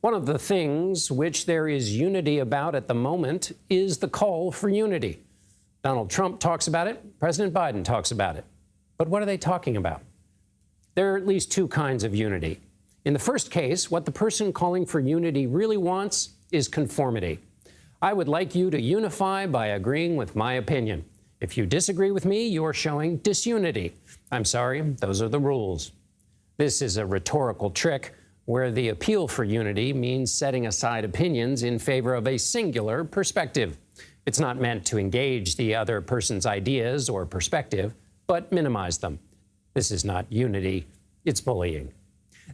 One of the things which there is unity about at the moment is the call for unity. Donald Trump talks about it. President Biden talks about it. But what are they talking about? There are at least two kinds of unity. In the first case, what the person calling for unity really wants is conformity. I would like you to unify by agreeing with my opinion. If you disagree with me, you are showing disunity. I'm sorry, those are the rules. This is a rhetorical trick where the appeal for unity means setting aside opinions in favor of a singular perspective. It's not meant to engage the other person's ideas or perspective, but minimize them. This is not unity, it's bullying.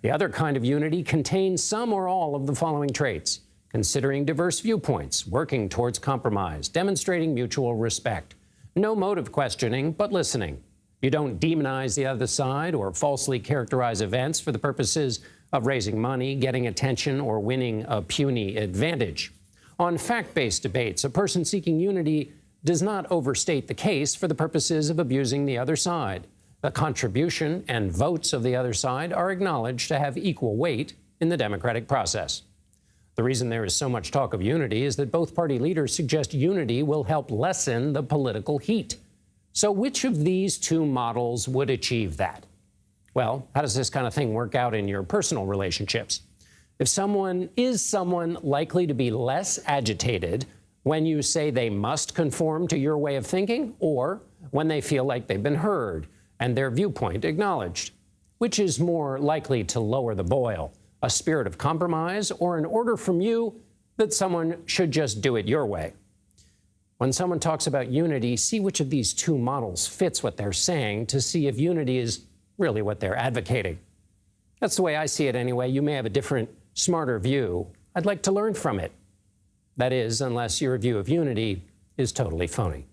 The other kind of unity contains some or all of the following traits: considering diverse viewpoints, working towards compromise, demonstrating mutual respect, no motive questioning, but listening. You don't demonize the other side or falsely characterize events for the purposes of raising money, getting attention, or winning a puny advantage. On fact-based debates, a person seeking unity does not overstate the case for the purposes of abusing the other side. The contribution and votes of the other side are acknowledged to have equal weight in the democratic process. The reason there is so much talk of unity is that both party leaders suggest unity will help lessen the political heat. So which of these two models would achieve that? Well, how does this kind of thing work out in your personal relationships? Is someone likely to be less agitated when you say they must conform to your way of thinking, or when they feel like they've been heard and their viewpoint acknowledged? Which is more likely to lower the boil, a spirit of compromise or an order from you that someone should just do it your way? When someone talks about unity, see which of these two models fits what they're saying to see if unity is really what they're advocating. That's the way I see it anyway. You may have a different, smarter view. I'd like to learn from it. That is, unless your view of unity is totally phony.